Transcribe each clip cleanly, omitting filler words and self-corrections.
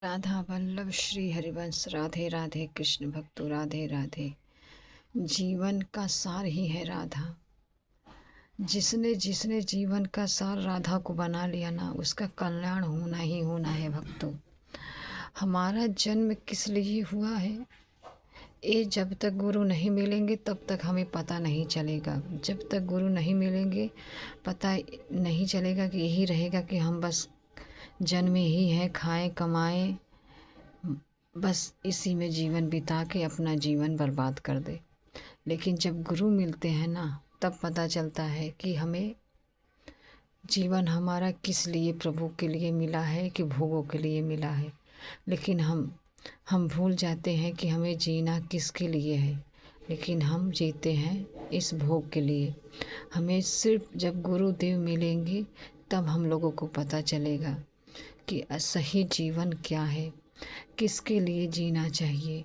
राधा वल्लभ श्री हरिवंश राधे राधे कृष्ण भक्तों राधे राधे। जीवन का सार ही है राधा। जिसने जिसने जीवन का सार राधा को बना लिया ना, उसका कल्याण होना ही होना है भक्तों। हमारा जन्म किस लिए हुआ है, ये जब तक गुरु नहीं मिलेंगे तब तक हमें पता नहीं चलेगा। जब तक गुरु नहीं मिलेंगे पता नहीं चलेगा कि यही रहेगा कि हम बस जन्मे ही हैं, खाएं कमाएं, बस इसी में जीवन बिता के अपना जीवन बर्बाद कर दे। लेकिन जब गुरु मिलते हैं ना, तब पता चलता है कि हमें जीवन हमारा किस लिए, प्रभु के लिए मिला है कि भोगों के लिए मिला है। लेकिन हम भूल जाते हैं कि हमें जीना किसके लिए है, लेकिन हम जीते हैं इस भोग के लिए। हमें सिर्फ जब गुरुदेव मिलेंगे तब हम लोगों को पता चलेगा कि सही जीवन क्या है, किसके लिए जीना चाहिए,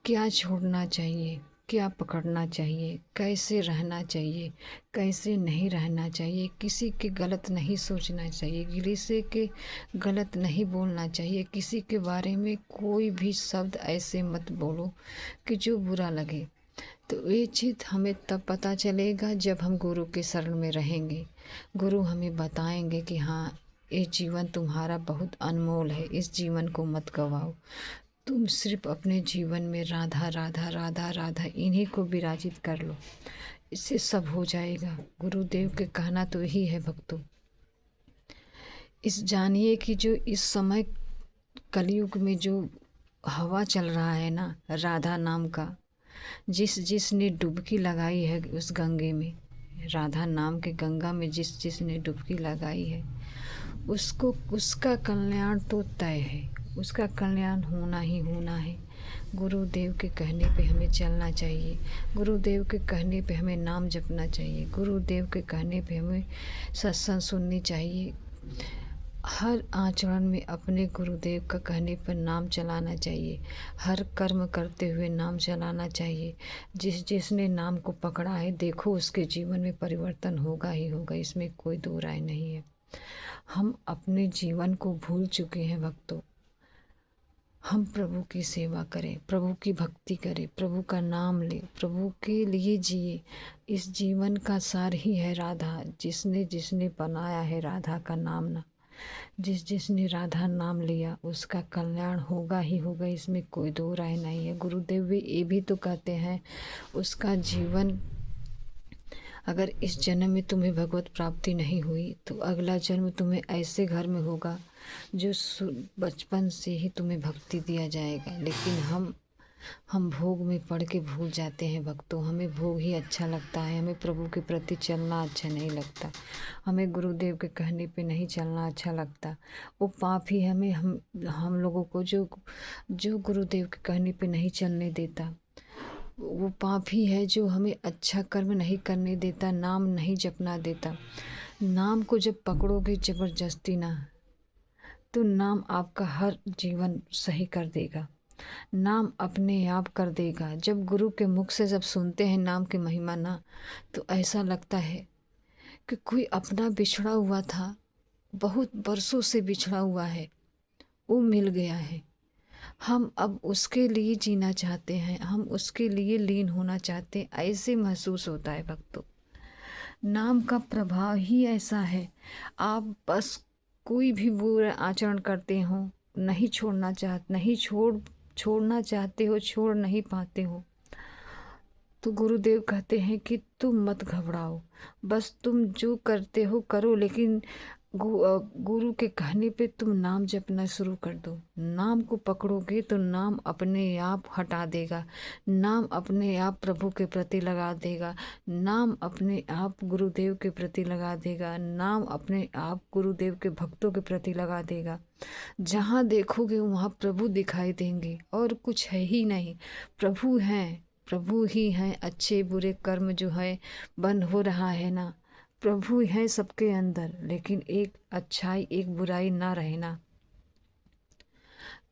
क्या छोड़ना चाहिए, क्या पकड़ना चाहिए, कैसे रहना चाहिए, कैसे नहीं रहना चाहिए। किसी के गलत नहीं सोचना चाहिए, किसी के गलत नहीं बोलना चाहिए। किसी के बारे में कोई भी शब्द ऐसे मत बोलो कि जो बुरा लगे। तो ये चीज़ हमें तब पता चलेगा जब हम गुरु के शरण में रहेंगे। गुरु हमें बताएंगे कि हाँ, ये जीवन तुम्हारा बहुत अनमोल है, इस जीवन को मत गवाओ। तुम सिर्फ अपने जीवन में राधा राधा राधा राधा इन्हीं को विराजित कर लो, इससे सब हो जाएगा। गुरुदेव के कहना तो यही है भक्तों। इस जानिए कि जो इस समय कलयुग में जो हवा चल रहा है ना, राधा नाम का, जिसने डुबकी लगाई है उस गंगे में, राधा नाम के गंगा में जिसने डुबकी लगाई है, उसको उसका कल्याण तो तय है, उसका कल्याण होना ही होना है। गुरुदेव के कहने पे हमें चलना चाहिए, गुरुदेव के कहने पे हमें नाम जपना चाहिए, गुरुदेव के कहने पे हमें सत्संग सुननी चाहिए। हर आचरण में अपने गुरुदेव का कहने पर नाम चलाना चाहिए। हर कर्म करते हुए नाम चलाना चाहिए। जिसने नाम को पकड़ा है, देखो उसके जीवन में परिवर्तन होगा ही होगा, इसमें कोई दो राय नहीं है। हम अपने जीवन को भूल चुके हैं भक्तों। हम प्रभु की सेवा करें, प्रभु की भक्ति करें, प्रभु का नाम लें, प्रभु के लिए जिए। इस जीवन का सार ही है राधा। जिसने जिसने बनाया है राधा का नाम ना, जिसने राधा नाम लिया, उसका कल्याण होगा ही होगा, इसमें कोई दो राय नहीं है। गुरुदेव भी ये भी तो कहते हैं, उसका जीवन, अगर इस जन्म में तुम्हें भगवत प्राप्ति नहीं हुई तो अगला जन्म तुम्हें ऐसे घर में होगा जो बचपन से ही तुम्हें भक्ति दिया जाएगा। लेकिन हम भोग में पड़ के भूल जाते हैं भक्तों। हमें भोग ही अच्छा लगता है, हमें प्रभु के प्रति चलना अच्छा नहीं लगता, हमें गुरुदेव के कहने पे नहीं चलना अच्छा लगता। वो पाप ही हम लोगों को जो गुरुदेव के कहने पे नहीं चलने देता, वो पाप ही है जो हमें अच्छा कर्म नहीं करने देता, नाम नहीं जपना देता। नाम को जब पकड़ोगे ज़बरदस्ती ना, तो नाम आपका हर जीवन सही कर देगा, नाम अपने आप कर देगा। जब गुरु के मुख से जब सुनते हैं नाम की महिमा ना, तो ऐसा लगता है कि कोई अपना बिछड़ा हुआ था, बहुत बरसों से बिछड़ा हुआ है, वो मिल गया है। हम अब उसके लिए जीना चाहते हैं, हम उसके लिए लीन होना चाहते हैं, ऐसे महसूस होता है भक्तों। नाम का प्रभाव ही ऐसा है। आप बस कोई भी बुरा आचरण करते हो, छोड़ना चाहते हो, छोड़ नहीं पाते हो, तो गुरुदेव कहते हैं कि तुम मत घबराओ, बस तुम जो करते हो करो, लेकिन गुरु के कहने पे तुम नाम जपना शुरू कर दो। नाम को पकड़ोगे तो नाम अपने आप हटा देगा, नाम अपने आप प्रभु के प्रति लगा देगा, नाम अपने आप गुरुदेव के प्रति लगा देगा, नाम अपने आप गुरुदेव के भक्तों के प्रति लगा देगा। जहाँ देखोगे वहाँ प्रभु दिखाई देंगे, और कुछ है ही नहीं, प्रभु हैं, प्रभु ही हैं। अच्छे बुरे कर्म जो है बंद हो रहा है ना, प्रभु हैं सबके अंदर। लेकिन एक अच्छाई एक बुराई ना रहना,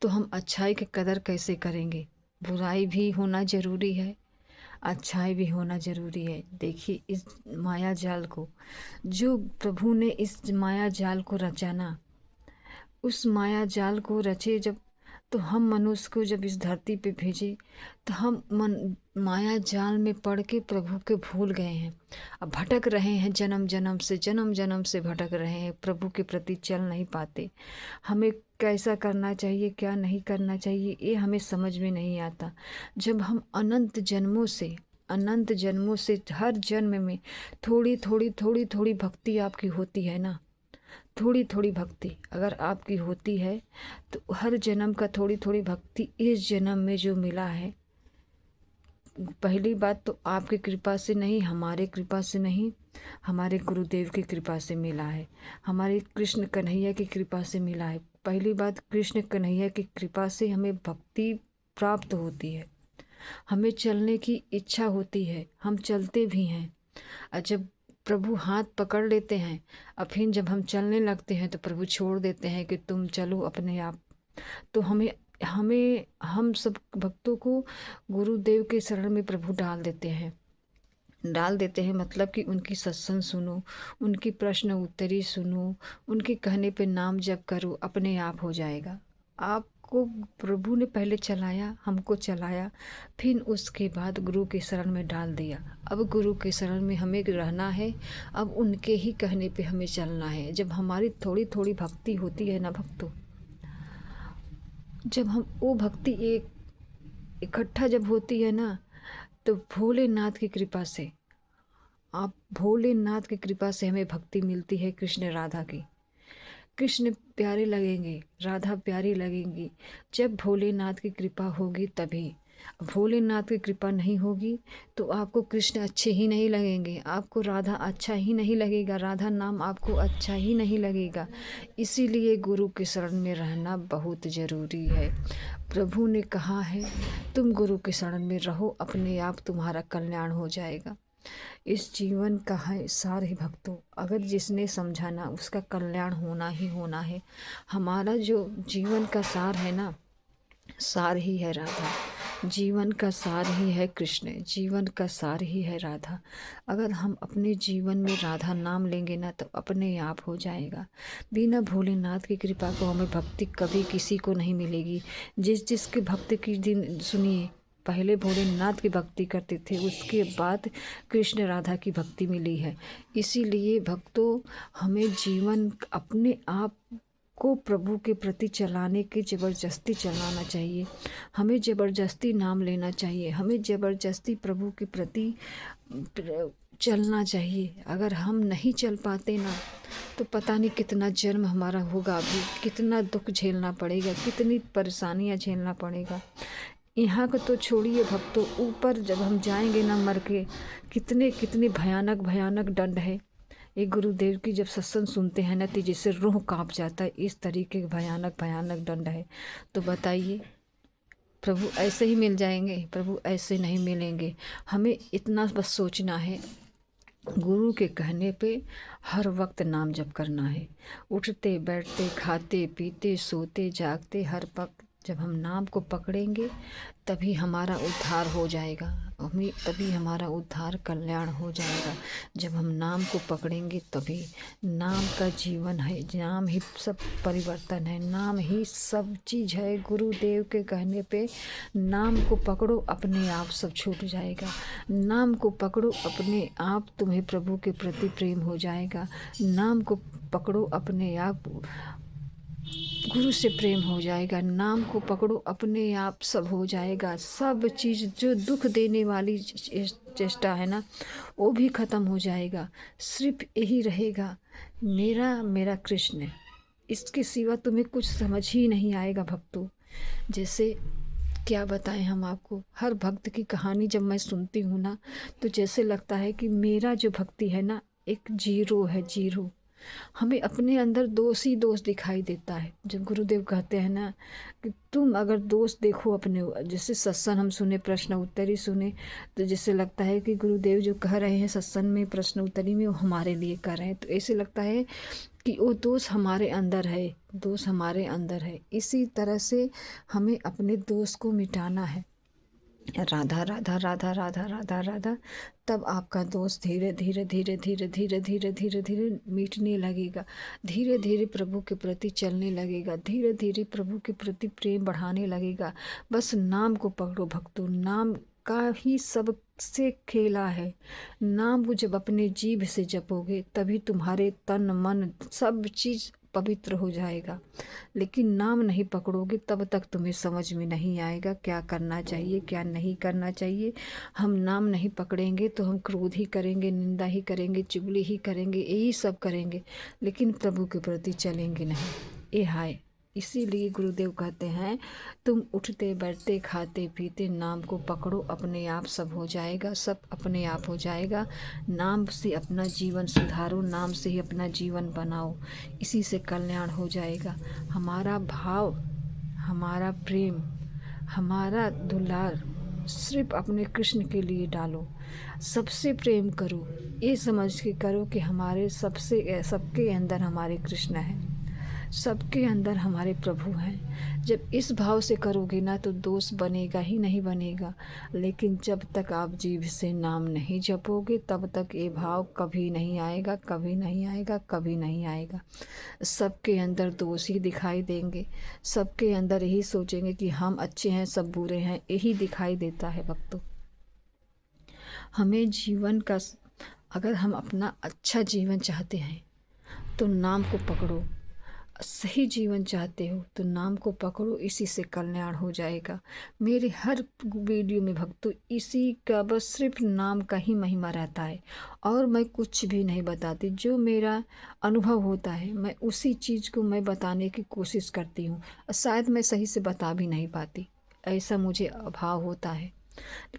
तो हम अच्छाई की कदर कैसे करेंगे। बुराई भी होना ज़रूरी है, अच्छाई भी होना ज़रूरी है। देखिए इस माया जाल को, जो प्रभु ने इस माया जाल को रचा ना, उस माया जाल को रचे जब तो हम मनुष्य को जब इस धरती पे भेजे तो हम माया जाल में पड़ के प्रभु के भूल गए हैं। अब भटक रहे हैं, जन्म जन्म से भटक रहे हैं, प्रभु के प्रति चल नहीं पाते। हमें कैसा करना चाहिए, क्या नहीं करना चाहिए, ये हमें समझ में नहीं आता। जब हम अनंत जन्मों से हर जन्म में थोड़ी भक्ति आपकी होती है ना, थोड़ी भक्ति अगर आपकी होती है तो हर जन्म का थोड़ी भक्ति इस जन्म में जो मिला है, पहली बात तो आपकी कृपा से नहीं, हमारे कृपा से नहीं, हमारे गुरुदेव की कृपा से मिला है, हमारे कृष्ण कन्हैया की कृपा से मिला है। पहली बात, कृष्ण कन्हैया की कृपा से हमें भक्ति प्राप्त होती है, हमें चलने की इच्छा होती है, हम चलते भी हैं। और जब प्रभु हाथ पकड़ लेते हैं और फिर जब हम चलने लगते हैं तो प्रभु छोड़ देते हैं कि तुम चलो अपने आप। तो हम सब भक्तों को गुरुदेव के शरण में प्रभु डाल देते हैं, मतलब कि उनकी सत्संग सुनो, उनकी प्रश्न उत्तरी सुनो, उनके कहने पे नाम जप करो, अपने आप हो जाएगा। आपको प्रभु ने पहले चलाया, हमको चलाया, फिर उसके बाद गुरु के शरण में डाल दिया। अब गुरु के शरण में हमें रहना है, अब उनके ही कहने पे हमें चलना है। जब हमारी थोड़ी भक्ति होती है ना भक्तों, जब हम वो भक्ति एक इकट्ठा जब होती है ना, तो भोलेनाथ की कृपा से हमें भक्ति मिलती है कृष्ण राधा की। कृष्ण प्यारे लगेंगे, राधा प्यारी लगेंगी जब भोलेनाथ की कृपा होगी तभी। भोलेनाथ की कृपा नहीं होगी तो आपको कृष्ण अच्छे ही नहीं लगेंगे, आपको राधा अच्छा ही नहीं लगेगा, राधा नाम आपको अच्छा ही नहीं लगेगा। इसीलिए गुरु के शरण में रहना बहुत ज़रूरी है। प्रभु ने कहा है तुम गुरु के शरण में रहो, अपने आप तुम्हारा कल्याण हो जाएगा। इस जीवन का है सार ही भक्तों, अगर जिसने समझाना उसका कल्याण होना ही होना है। हमारा जो जीवन का सार है ना, सार ही है राधा, जीवन का सार ही है कृष्ण, जीवन का सार ही है राधा। अगर हम अपने जीवन में राधा नाम लेंगे ना तो अपने आप हो जाएगा। बिना भोलेनाथ की कृपा को हमें भक्ति कभी किसी को नहीं मिलेगी। जिसके भक्त की दिन सुनिए, पहले भोलेनाथ की भक्ति करते थे, उसके बाद कृष्ण राधा की भक्ति मिली है। इसीलिए भक्तों, हमें जीवन अपने आप को प्रभु के प्रति चलाने की ज़बरदस्ती चलाना चाहिए, हमें ज़बरदस्ती नाम लेना चाहिए, हमें ज़बरदस्ती प्रभु के प्रति चलना चाहिए। अगर हम नहीं चल पाते ना तो पता नहीं कितना जन्म हमारा होगा, अभी कितना दुख झेलना पड़ेगा, कितनी परेशानियां झेलना पड़ेगा। यहाँ का तो छोड़िए भक्तों, ऊपर जब हम जाएंगे ना मर के, कितने भयानक दंड है। एक गुरुदेव की जब सत्संग सुनते हैं ना तो जैसे रूह कांप जाता है, इस तरीके के भयानक दंड है। तो बताइए, प्रभु ऐसे ही मिल जाएंगे? प्रभु ऐसे नहीं मिलेंगे। हमें इतना बस सोचना है, गुरु के कहने पे हर वक्त नाम जप करना है, उठते बैठते खाते पीते सोते जागते हर वक्त जब हम नाम को पकड़ेंगे तभी हमारा उद्धार हो जाएगा, तभी हमारा उद्धार कल्याण हो जाएगा। जब हम नाम को पकड़ेंगे तभी। नाम का जीवन है, नाम ही सब परिवर्तन है, नाम ही सब चीज़ है। गुरुदेव के कहने पे नाम को पकड़ो, अपने आप सब छूट जाएगा। नाम को पकड़ो, अपने आप तुम्हें प्रभु के प्रति प्रेम हो जाएगा। नाम को पकड़ो, अपने आप गुरु से प्रेम हो जाएगा। नाम को पकड़ो, अपने आप सब हो जाएगा। सब चीज़ जो दुख देने वाली चेष्टा है ना, वो भी ख़त्म हो जाएगा। सिर्फ यही रहेगा, मेरा कृष्ण। इसके सिवा तुम्हें कुछ समझ ही नहीं आएगा भक्तों। जैसे क्या बताएं हम आपको, हर भक्त की कहानी जब मैं सुनती हूँ ना तो जैसे लगता है कि मेरा जो भक्ति है ना एक जीरो है, जीरो। हमें अपने अंदर दोष ही दोष दिखाई देता है। जब गुरुदेव कहते हैं ना कि तुम अगर दोष देखो अपने, जैसे सत्संग हम सुने, प्रश्न उत्तरी सुने, तो जैसे लगता है कि गुरुदेव जो कह रहे हैं सत्संग में, प्रश्न उत्तरी में, वो हमारे लिए कर रहे हैं। तो ऐसे लगता है कि वो दोष हमारे अंदर है, दोष हमारे अंदर है। इसी तरह से हमें अपने दोष को मिटाना है। राधा राधा राधा राधा राधा राधा, तब आपका दोष धीरे धीरे धीरे धीरे धीरे धीरे धीरे धीरे मिटने लगेगा। धीरे धीरे प्रभु के प्रति चलने लगेगा। धीरे धीरे प्रभु के प्रति प्रेम बढ़ाने लगेगा। बस नाम को पकड़ो भक्तों, नाम का ही सबसे खेला है। नाम को जब अपने जीभ से जपोगे तभी तुम्हारे तन मन सब चीज़ पवित्र हो जाएगा। लेकिन नाम नहीं पकड़ोगे तब तक तुम्हें समझ में नहीं आएगा क्या करना चाहिए क्या नहीं करना चाहिए। हम नाम नहीं पकड़ेंगे तो हम क्रोध ही करेंगे, निंदा ही करेंगे, चुगली ही करेंगे, यही सब करेंगे, लेकिन प्रभु के प्रति चलेंगे नहीं। ये हाय, इसीलिए गुरुदेव कहते हैं तुम उठते बैठते खाते पीते नाम को पकड़ो, अपने आप सब हो जाएगा, सब अपने आप हो जाएगा। नाम से अपना जीवन सुधारो, नाम से ही अपना जीवन बनाओ, इसी से कल्याण हो जाएगा। हमारा भाव, हमारा प्रेम, हमारा दुलार सिर्फ अपने कृष्ण के लिए डालो। सबसे प्रेम करो, ये समझ के करो कि हमारे सबके अंदर हमारे कृष्ण हैं, सबके अंदर हमारे प्रभु हैं। जब इस भाव से करोगे ना तो दोष बनेगा ही नहीं बनेगा। लेकिन जब तक आप जीभ से नाम नहीं जपोगे तब तक ये भाव कभी नहीं आएगा, कभी नहीं आएगा, कभी नहीं आएगा। सबके अंदर दोष ही दिखाई देंगे, सबके अंदर यही सोचेंगे कि हम अच्छे हैं सब बुरे हैं, यही दिखाई देता है भक्तों। हमें जीवन का, अगर हम अपना अच्छा जीवन चाहते हैं तो नाम को पकड़ो। सही जीवन चाहते हो तो नाम को पकड़ो, इसी से कल्याण हो जाएगा। मेरे हर वीडियो में भक्तों इसी का बस सिर्फ नाम का ही महिमा रहता है और मैं कुछ भी नहीं बताती। जो मेरा अनुभव होता है मैं उसी चीज़ को मैं बताने की कोशिश करती हूँ। शायद मैं सही से बता भी नहीं पाती, ऐसा मुझे भाव होता है।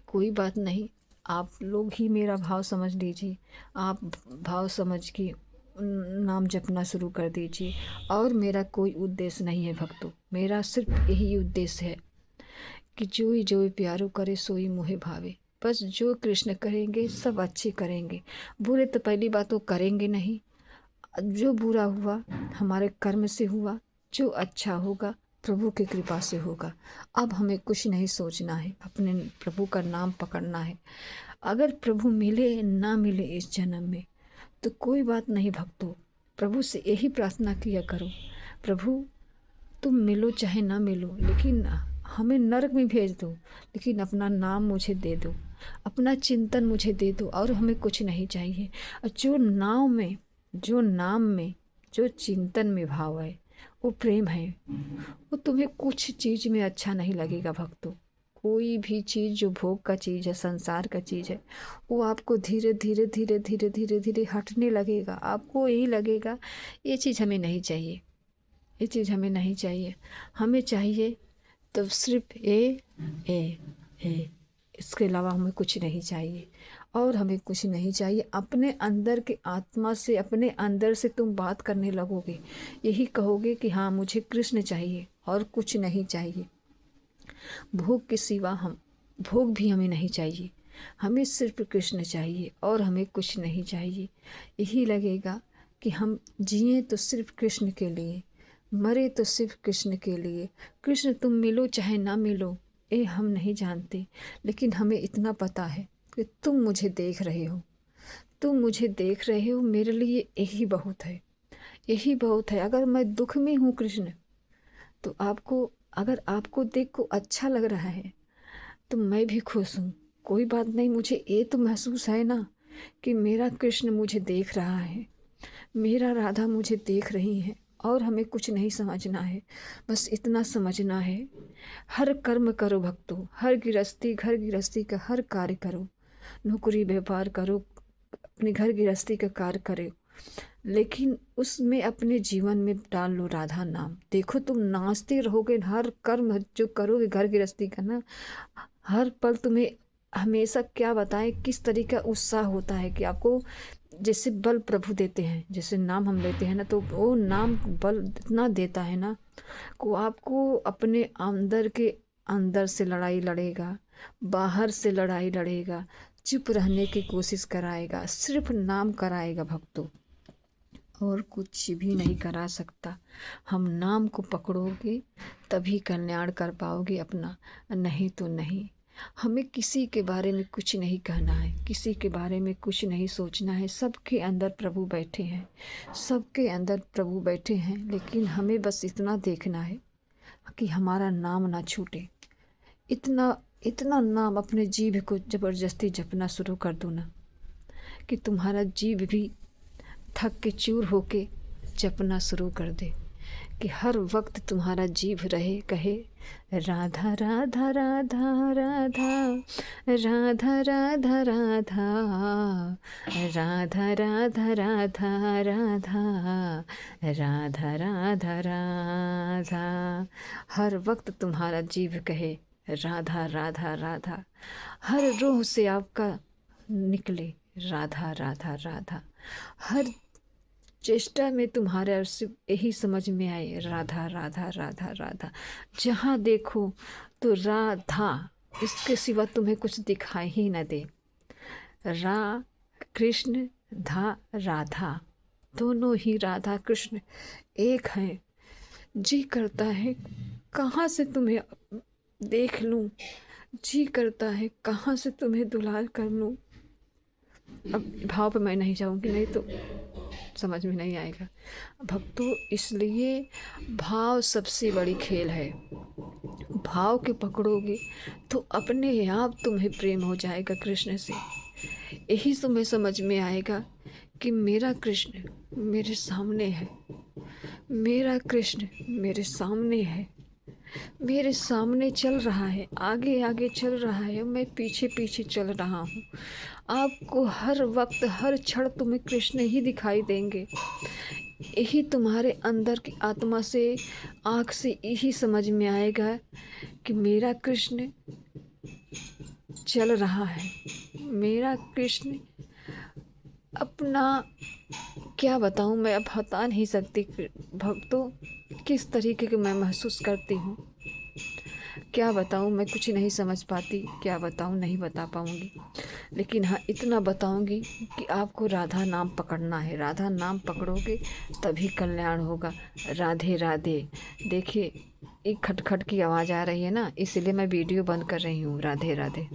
कोई बात नहीं, आप लोग ही मेरा भाव समझ लीजिए। आप भाव समझ के नाम जपना शुरू कर दीजिए। और मेरा कोई उद्देश्य नहीं है भक्तों, मेरा सिर्फ यही उद्देश्य है कि जो प्यारो करे सोई मोहे भावे। बस जो कृष्ण करेंगे सब अच्छे करेंगे, बुरे तो पहली बात वो करेंगे नहीं। जो बुरा हुआ हमारे कर्म से हुआ, जो अच्छा होगा प्रभु की कृपा से होगा। अब हमें कुछ नहीं सोचना है, अपने प्रभु का नाम पकड़ना है। अगर प्रभु मिले ना मिले इस जन्म में तो कोई बात नहीं भक्तों, प्रभु से यही प्रार्थना किया करो, प्रभु तुम मिलो चाहे ना मिलो, लेकिन हमें नरक में भेज दो, लेकिन अपना नाम मुझे दे दो, अपना चिंतन मुझे दे दो, और हमें कुछ नहीं चाहिए। और जो नाम में जो चिंतन में भाव है वो प्रेम है, वो तुम्हें कुछ चीज़ में अच्छा नहीं लगेगा भक्तों। कोई भी चीज़ जो भोग का चीज़ है, संसार का चीज़ है, वो आपको धीरे धीरे धीरे धीरे धीरे धीरे हटने लगेगा। आपको यही लगेगा ये चीज़ हमें नहीं चाहिए, ये चीज़ हमें नहीं चाहिए। हमें चाहिए तो सिर्फ ए, इसके अलावा हमें कुछ नहीं चाहिए, और हमें कुछ नहीं चाहिए। अपने अंदर के आत्मा से, अपने अंदर से तुम बात करने लगोगे, यही कहोगे कि हाँ मुझे कृष्ण चाहिए और कुछ नहीं चाहिए। भोग के सिवा भोग भी हमें नहीं चाहिए, हमें सिर्फ कृष्ण चाहिए और हमें कुछ नहीं चाहिए। यही लगेगा कि हम जिए तो सिर्फ कृष्ण के लिए, मरे तो सिर्फ कृष्ण के लिए। कृष्ण तुम मिलो चाहे ना मिलो ये हम नहीं जानते, लेकिन हमें इतना पता है कि तुम मुझे देख रहे हो, तुम मुझे देख रहे हो, मेरे लिए यही बहुत है, यही बहुत है। अगर मैं दुख में हूँ कृष्ण, तो अगर आपको देख को अच्छा लग रहा है तो मैं भी खुश हूँ। कोई बात नहीं, मुझे ये तो महसूस है ना कि मेरा कृष्ण मुझे देख रहा है, मेरा राधा मुझे देख रही है, और हमें कुछ नहीं समझना है, बस इतना समझना है। हर कर्म करो भक्तों, हर गृहस्थी घर गृहस्थी का हर कार्य करो, नौकरी व्यापार करो, अपने घर गृहस्थी का कार्य करो, लेकिन उसमें अपने जीवन में डाल लो राधा नाम। देखो तुम नाचते रहोगे, हर कर्म जो करोगे घर गृहस्थी का ना, हर पल तुम्हें हमेशा क्या बताएं किस तरीका उत्साह होता है कि आपको जैसे बल प्रभु देते हैं, जैसे नाम हम लेते हैं ना, तो वो नाम बल इतना देता है ना को आपको अपने अंदर से लड़ाई लड़ेगा, बाहर से लड़ाई लड़ेगा, चुप रहने की कोशिश कराएगा, सिर्फ नाम कराएगा भक्तों, और कुछ भी नहीं करा सकता। हम नाम को पकड़ोगे तभी कल्याण कर पाओगे अपना, नहीं तो नहीं। हमें किसी के बारे में कुछ नहीं कहना है, किसी के बारे में कुछ नहीं सोचना है। सबके अंदर प्रभु बैठे हैं, सबके अंदर प्रभु बैठे हैं, लेकिन हमें बस इतना देखना है कि हमारा नाम ना छूटे। इतना इतना नाम अपने जीभ को ज़बरदस्ती जपना शुरू कर दो ना, कि तुम्हारा जीभ भी थक के चूर होके जपना शुरू कर दे, कि हर वक्त तुम्हारा जीभ रहे कहे राधा राधा राधा राधा राधा राधा राधा राधा राधा राधा राधा राधा राधा राधा। हर वक्त तुम्हारा जीभ कहे राधा राधा राधा, हर रूह से आपका निकले राधा राधा राधा, हर चेष्टा में तुम्हारे सिर्फ यही समझ में आए राधा राधा राधा राधा। जहाँ देखो तो राधा, इसके सिवा तुम्हें कुछ दिखाई ही न दे। कृष्ण धा राधा, दोनों ही राधा कृष्ण एक हैं। जी करता है कहाँ से तुम्हें देख लूँ, जी करता है कहाँ से तुम्हें दुलार कर लूँ। अब भाव पे मैं नहीं जाऊँगी, नहीं तो समझ में नहीं आएगा भक्तों। इसलिए भाव सबसे बड़ी खेल है। भाव के पकड़ोगे तो अपने आप तुम्हें प्रेम हो जाएगा कृष्ण से। यही तुम्हें समझ में आएगा कि मेरा कृष्ण मेरे सामने है, मेरा कृष्ण मेरे सामने है, मेरे सामने चल रहा है, आगे आगे चल रहा है, मैं पीछे पीछे चल रहा हूँ। आपको हर वक्त हर क्षण तुम्हें कृष्ण ही दिखाई देंगे। यही तुम्हारे अंदर की आत्मा से, आँख से यही समझ में आएगा कि मेरा कृष्ण चल रहा है, मेरा कृष्ण अपना, क्या बताऊँ मैं, अब बता नहीं सकती भक्तों किस तरीके के मैं महसूस करती हूँ। क्या बताऊँ मैं, कुछ नहीं समझ पाती, क्या बताऊँ नहीं बता पाऊँगी। लेकिन हाँ इतना बताऊँगी कि आपको राधा नाम पकड़ना है। राधा नाम पकड़ोगे तभी कल्याण होगा। राधे राधे। देखिए एक खटखट की आवाज़ आ रही है ना, इसलिए मैं वीडियो बंद कर रही हूँ। राधे राधे।